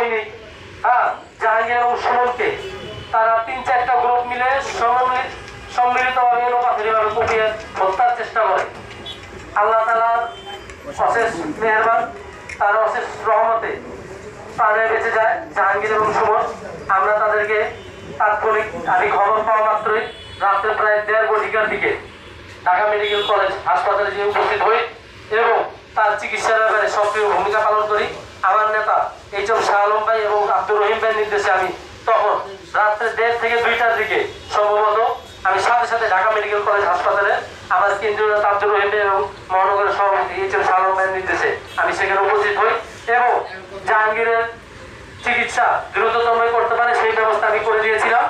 সৈনিক জাহাঙ্গীর এবং সুমনকে তারা 3-4টা গ্রুপ মিলে সম্মিলিতভাবে লোকাচারীভাবে কুপিয়ে হত্যার চেষ্টা করে। আল্লাহ তাআলার অশেষ মেহেরবান, তার অশেষ রহমতে প্রাণে বেঁচে যায় জাহাঙ্গীর এবং সুমন। আমরা তাদেরকে তাৎক্ষণিক আমি খবর পাওয়া মাত্রই রাত্রে প্রায় 1:30 ঘটিকার দিকে ঢাকা মেডিকেল কলেজ হাসপাতালে গিয়ে উপস্থিত হই এবং তার চিকিৎসার ব্যাপারে সক্রিয় ভূমিকা পালন করি। আমার নেতা এইচএম শাহ আলম ভাই এবং আব্দুর রহিম ভাইয়ের নির্দেশে আমি তখন রাত্রে 1:30 থেকে 2টার দিকে সম্ভবত আমি সাথে সাথে ঢাকা মেডিকেল কলেজ হাসপাতালে আমার কেন্দ্রীয় নেতা আব্দুর রহিম ভাই এবং মহানগরের সভাপতি এইচএম শাহ আলম ভাইয়ের নির্দেশে আমি সেখানে উপস্থিত হই এবং জাহাঙ্গীরের চিকিৎসা দ্রুততম করতে পারে সেই ব্যবস্থা আমি করে দিয়েছিলাম।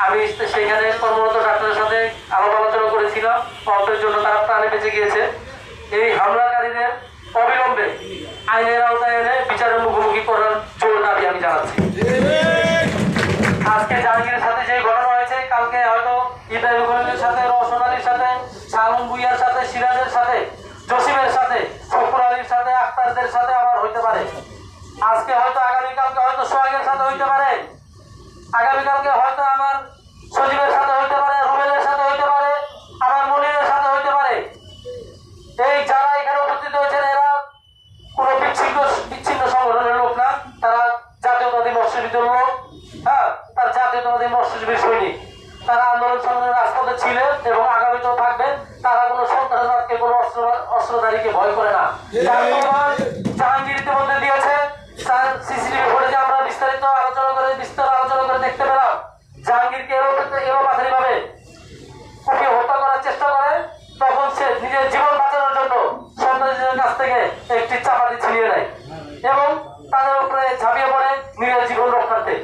আমি সেইখানে কর্মরত ডাক্তারের সাথে আলাপ আলোচনা করেছিলাম, অল্পের জন্য তারা প্রাণে বেঁচে গিয়েছে। এই হামলাকারীদের অবিলম্বে আইনের আওতায় এনে বিচারের মুখোমুখি করার জোর দাবি আমি জানাচ্ছি। আজকে জাহাঙ্গীরের সাথে যে ঘটনা হয়েছে, কালকে হয়তো ইব্রাহিম খলিলের সাথে, রওশন আলীর সাথে, শালম ভুইয়ার সাথে, সিরাজের সাথে, জসিমের সাথে, ফখর আলীর সাথে, আক্তারদের সাথে আবার হইতে পারে। আজকে হয়তো আগামীকালকে হয়তো সোহাগের সাথে হইতে পারে, আগামীকালকে হয়তো আমার সজীবের সাথে হইতে পারে, রুবেলের সাথে হইতে পারে, আমার মনিরের সাথে হইতে পারে। এই যারা এখানে উপস্থিত হয়েছেন এরা কোনো বিচ্ছিন্ন সংগঠনের লোক না, তারা জাতীয়তাবাদী মৎস্যজীবীদের লোক। তার জাতীয়তাবাদী মৎস্যজীবী সৈনিক। তারা আন্দোলন সংগ্রামের রাজপথে ছিলেন এবং আগামীতেও থাকবেন। তারা কোনো সন্ত্রাসবাদকে, কোনো অস্ত্রধারীকে ভয় করে না। জাহাঙ্গীর ইতিমধ্যে দিয়েছে, সিসিটিভি ফুটেজে আমরা বিস্তারিত আলোচনা করে দেখতে পেলাম জাহাঙ্গীরকে এলোপাথারি ভাবে ওকে হত্যা করার চেষ্টা করে। তখন সে নিজের জীবন বাঁচানোর জন্য সন্ত্রাসীদের কাছ থেকে একটি চাপাতি ছিনিয়ে নেয় এবং তাদের উপরে ঝাঁপিয়ে পড়ে নিজের জীবন রক্ষার্থে।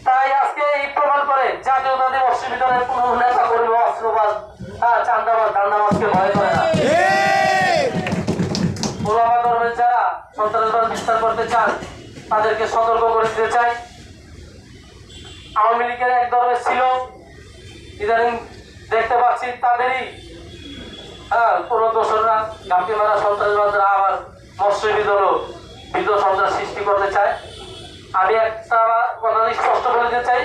তাই আজকে এই প্রমাণ করে জাতীয়তাবাদী মৎস্যবিদ্যালয়ের কোন নেতা কর্মী অস্ত্রবাজ, চান্দাবাজ, দান্দাবাজকে ভয় করে না। ওলামা ধর্মের যারা সন্ত্রাসবাদ বিস্তার করতে চান তাদেরকে সতর্ক করে দিতে চাই। আওয়ামী লীগের এক ধরনের ছিল, ইদানিং দেখতে পাচ্ছি তাদেরই কোন দোষরা গামকে মারা সন্ত্রাসবাদরা আবার মৎস্যবিদ্যালয় বিদ্রোহ সন্ত্রাস সৃষ্টি করতে চায়। আমি একটা কথা স্পষ্ট বলে দিতে চাই,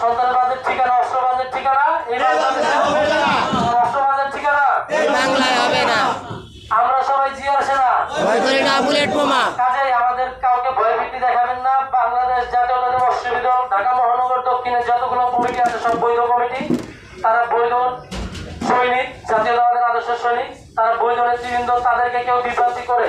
সন্ত্রাসবাদের ঠিকানা, অস্ত্রবাদের ঠিকানা এই অস্ত্রবাদের ঠিকানা হবে না। আমরা সবাই জিয়ার সেনা, কাজেই আমাদের কাউকে ভয়ভীতি দেখাবেন না। বাংলাদেশ জাতীয়তাবাদী মৎস্যজীবী দল ঢাকা মহানগর দক্ষিণের যতগুলো কমিটি আছে সব বৈধ কমিটি। তারা বৈধ সৈনিক, জাতীয়তাবাদের আদর্শ সৈনিক, তারা বৈধ নেতৃবৃন্দ। তাদেরকে কেউ বিভ্রান্তি করে